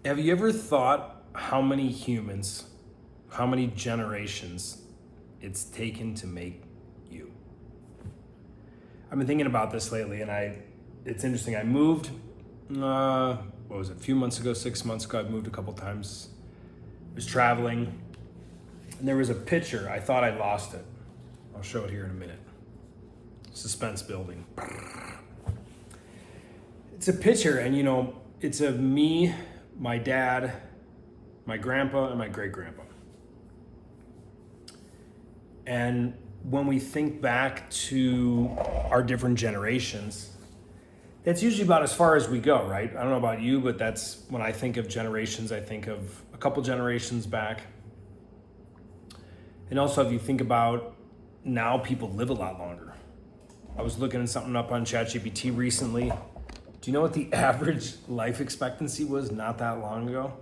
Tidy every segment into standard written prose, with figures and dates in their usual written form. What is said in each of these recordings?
Have you ever thought how many humans, how many generations it's taken to make you? I've been thinking about this lately, and it's interesting. I moved, a few months ago, 6 months ago. I've moved a couple times. I was traveling, and there was a picture. I thought I lost it. I'll show it here in a minute. Suspense building. It's a picture, and it's of me, my dad, my grandpa, and my great-grandpa. And when we think back to our different generations, that's usually about as far as we go, right? I don't know about you, but that's when I think of generations, I think of a couple generations back. And also, if you think about now, people live a lot longer. I was looking something up on ChatGPT recently. Do you know what the average life expectancy was not that long ago?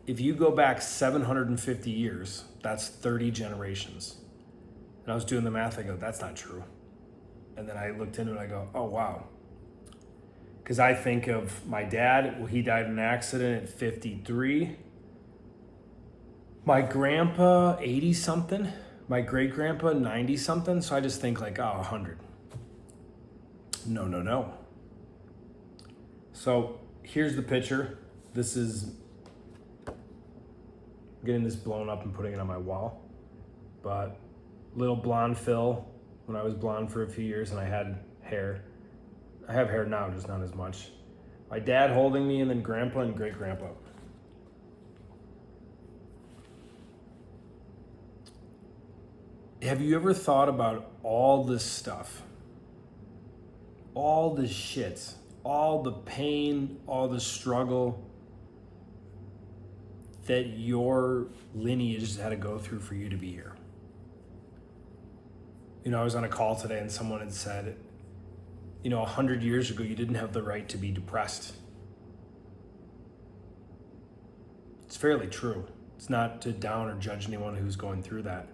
If you go back 750 years, that's 30 generations. And I was doing the math, I go, that's not true. And then I looked into it, I go, oh wow. Because I think of my dad, he died in an accident at 53. My grandpa, 80 something. My great grandpa, 90 something. So I just think 100. No. So here's the picture. This is getting this blown up and putting it on my wall. But little blonde Phil, when I was blonde for a few years and I had hair. I have hair now, just not as much. My dad holding me, and then grandpa and great grandpa. Have you ever thought about all this stuff? All the shit, all the pain, all the struggle that your lineage has had to go through for you to be here. I was on a call today and someone had said, 100 years ago, you didn't have the right to be depressed. It's fairly true. It's not to down or judge anyone who's going through that.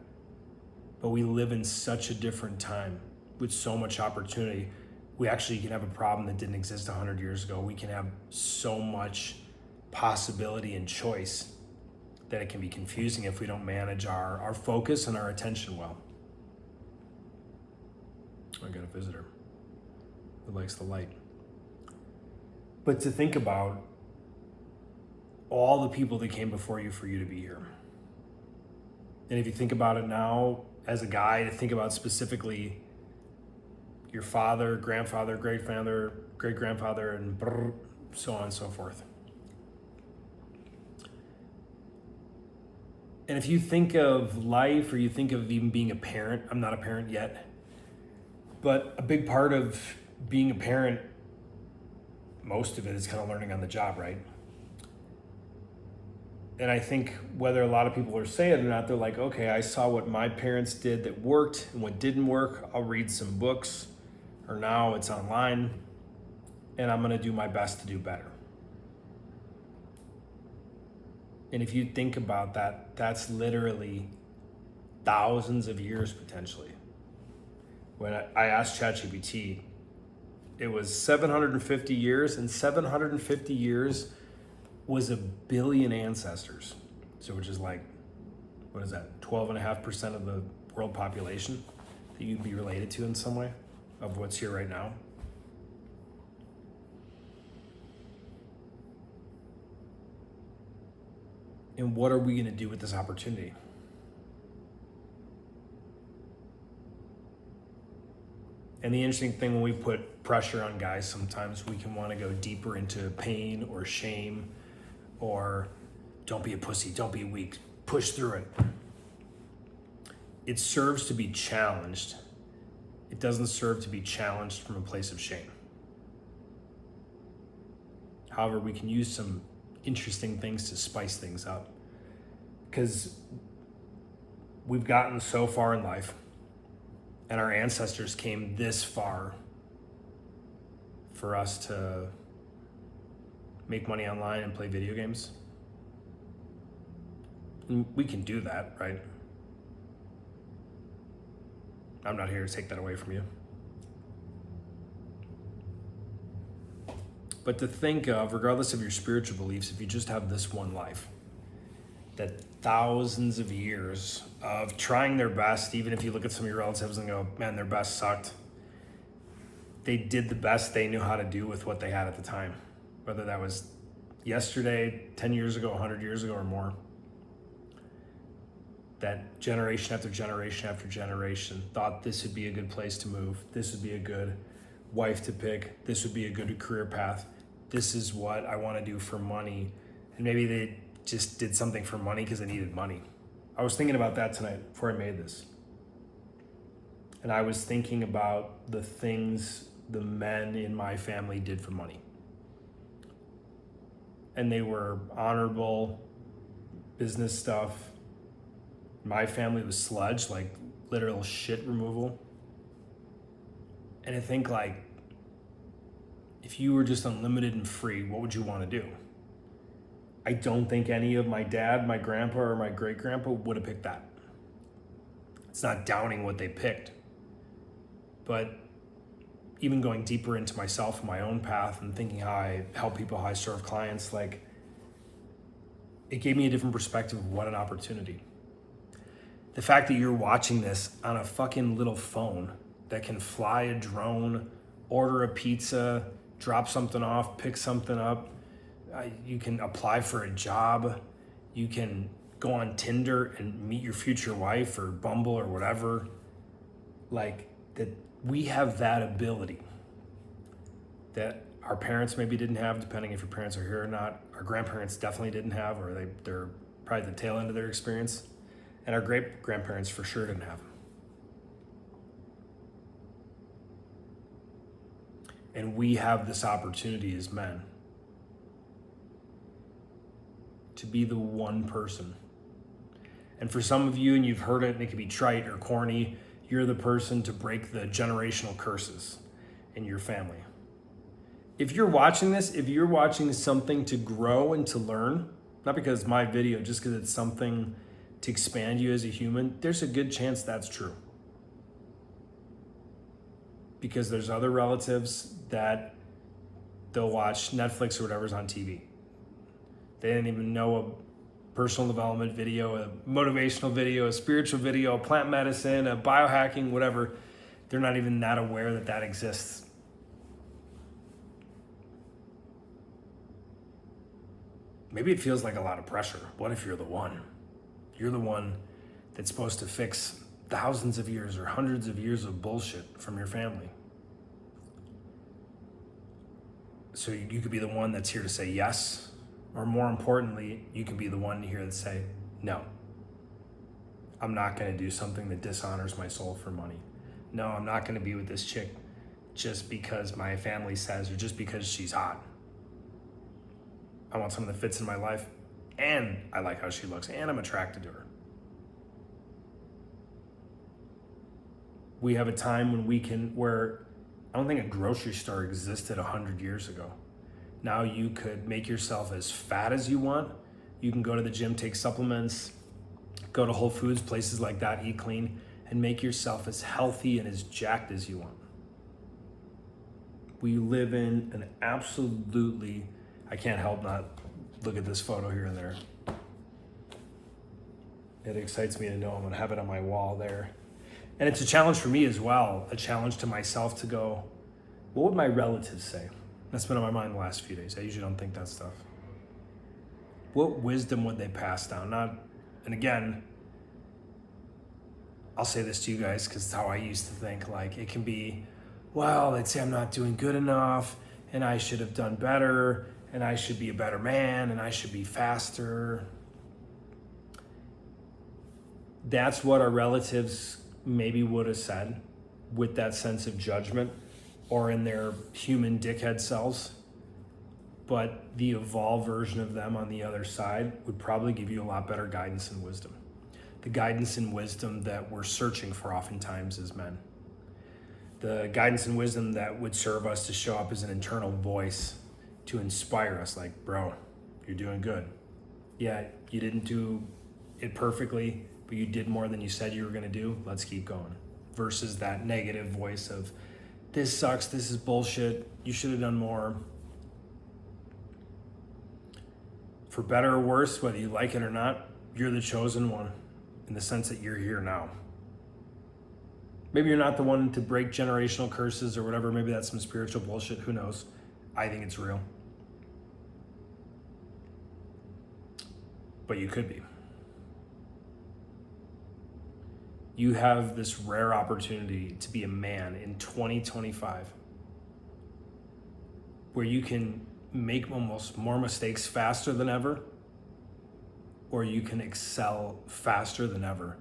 But we live in such a different time with so much opportunity. We actually can have a problem that didn't exist 100 years ago. We can have so much possibility and choice that it can be confusing if we don't manage our focus and our attention well. I got a visitor who likes the light. But to think about all the people that came before you for you to be here. And if you think about it now, as a guy, to think about specifically your father, grandfather, great-grandfather, and so on and so forth. And if you think of life, or you think of even being a parent, I'm not a parent yet, but a big part of being a parent, most of it is kind of learning on the job, right? And I think whether a lot of people are saying it or not, they're like, okay, I saw what my parents did that worked and what didn't work. I'll read some books, or now it's online, and I'm gonna do my best to do better. And if you think about that, that's literally thousands of years potentially. When I asked ChatGPT, it was 750 years, and 750 years was 1 billion ancestors. So which is 12.5% of the world population that you'd be related to in some way of what's here right now. And what are we gonna do with this opportunity? And the interesting thing, when we put pressure on guys, sometimes we can want to go deeper into pain or shame, or don't be a pussy, don't be weak, push through it. It serves to be challenged. It doesn't serve to be challenged from a place of shame. However, we can use some interesting things to spice things up, because we've gotten so far in life, and our ancestors came this far for us to make money online and play video games. And we can do that, right? I'm not here to take that away from you. but to think of, regardless of your spiritual beliefs, if you just have this one life, that thousands of years of trying their best, even if you look at some of your relatives and go, man, their best sucked, they did the best they knew how to do with what they had at the time, whether that was yesterday, 10 years ago, 100 years ago, or more. That generation after generation after generation thought this would be a good place to move, this would be a good wife to pick, this would be a good career path, this is what I want to do for money. And maybe they just did something for money because they needed money. I was thinking about that tonight before I made this. And I was thinking about the things the men in my family did for money. And they were honorable business stuff. My family was sludge, like literal shit removal. And I think, like, if you were just unlimited and free, what would you want to do? I don't think any of my dad, my grandpa, or my great grandpa would have picked that. It's not downing what they picked. But even going deeper into myself and my own path and thinking how I help people, how I serve clients, like, it gave me a different perspective of what an opportunity. The fact that you're watching this on a fucking little phone that can fly a drone, order a pizza, drop something off, pick something up, you can apply for a job, you can go on Tinder and meet your future wife or Bumble or whatever, like, that we have that ability that our parents maybe didn't have, depending if your parents are here or not. Our grandparents definitely didn't have, or they're probably the tail end of their experience. And our great grandparents for sure didn't have them. And we have this opportunity as men to be the one person. And for some of you, and you've heard it, and it can be trite or corny, you're the person to break the generational curses in your family. If you're watching this, if you're watching something to grow and to learn, not because it's my video, just because it's something to expand you as a human, there's a good chance that's true. Because there's other relatives that they'll watch Netflix or whatever's on TV. They didn't even know a personal development video, a motivational video, a spiritual video, a plant medicine, a biohacking, whatever. They're not even that aware that that exists. Maybe it feels like a lot of pressure. What if you're the one? You're the one that's supposed to fix thousands of years or hundreds of years of bullshit from your family. So you could be the one that's here to say yes, or more importantly, you can be the one here to say, no, I'm not gonna do something that dishonors my soul for money. No, I'm not gonna be with this chick just because my family says, or just because she's hot. I want someone that fits in my life, and I like how she looks, and I'm attracted to her. We have a time when where I don't think a grocery store existed 100 years ago. Now you could make yourself as fat as you want. You can go to the gym, take supplements, go to Whole Foods, places like that, eat clean, and make yourself as healthy and as jacked as you want. We live in an absolutely, I can't help not look at this photo here and there. It excites me to know I'm gonna have it on my wall there. And it's a challenge for me as well, a challenge to myself to go, what would my relatives say? That's been on my mind the last few days. I usually don't think that stuff. What wisdom would they pass down? And again, I'll say this to you guys because it's how I used to think. Like, it can be, well, they'd say I'm not doing good enough, and I should have done better, and I should be a better man, and I should be faster. That's what our relatives maybe would have said with that sense of judgment or in their human dickhead selves. But the evolved version of them on the other side would probably give you a lot better guidance and wisdom. The guidance and wisdom that we're searching for oftentimes as men. The guidance and wisdom that would serve us to show up as an internal voice to inspire us, like, bro, you're doing good. Yeah, you didn't do it perfectly, but you did more than you said you were gonna do. Let's keep going. Versus that negative voice of, this sucks, this is bullshit, you should have done more. For better or worse, whether you like it or not, you're the chosen one in the sense that you're here now. Maybe you're not the one to break generational curses or whatever. Maybe that's some spiritual bullshit. Who knows? I think it's real. But you could be. You have this rare opportunity to be a man in 2025 where you can make almost more mistakes faster than ever, or you can excel faster than ever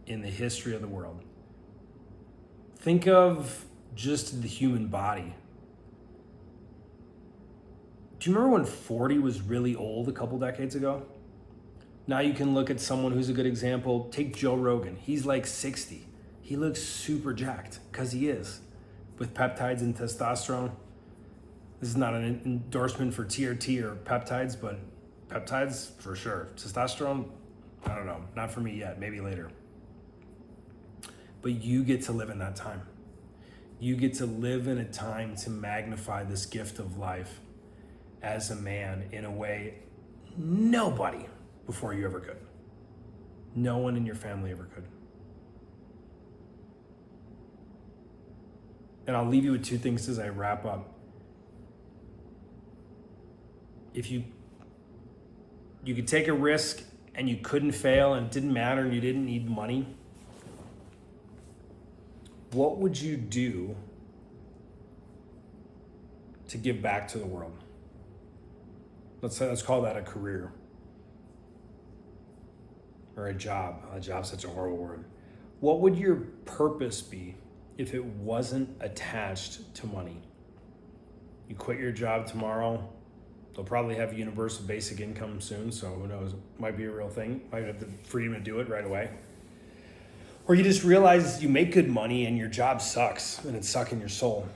in the history of the world. Think of just the human body. Do you remember when 40 was really old a couple decades ago? Now you can look at someone who's a good example. Take Joe Rogan. He's like 60. He looks super jacked because he is. With peptides and testosterone. This is not an endorsement for TRT or peptides, but peptides for sure. Testosterone, I don't know. Not for me yet. Maybe later. But you get to live in that time. You get to live in a time to magnify this gift of life as a man in a way nobody before you ever could. No one in your family ever could. And I'll leave you with two things as I wrap up. If you could take a risk and you couldn't fail and it didn't matter and you didn't need money, what would you do to give back to the world? Let's call that a career. Or a job. A job's such a horrible word. What would your purpose be if it wasn't attached to money? You quit your job tomorrow. They'll probably have universal basic income soon, so who knows? It might be a real thing. Might have the freedom to do it right away. Or you just realize you make good money and your job sucks and it's sucking your soul.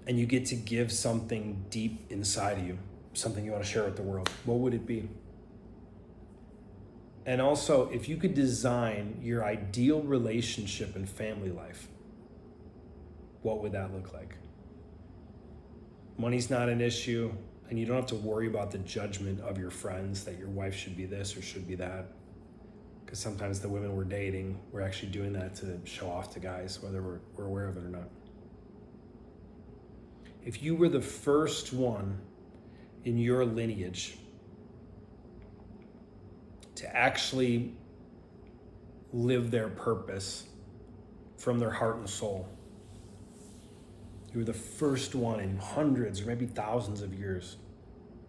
And you get to give something deep inside of you, something you want to share with the world. What would it be? And also, if you could design your ideal relationship and family life, what would that look like? Money's not an issue, and you don't have to worry about the judgment of your friends that your wife should be this or should be that. Because sometimes the women we're dating, we're actually doing that to show off to guys, whether we're aware of it or not. If you were the first one in your lineage to actually live their purpose from their heart and soul, you were the first one in hundreds or maybe thousands of years,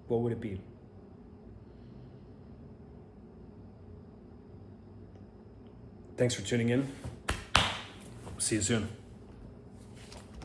what would it be? Thanks for tuning in. See you soon.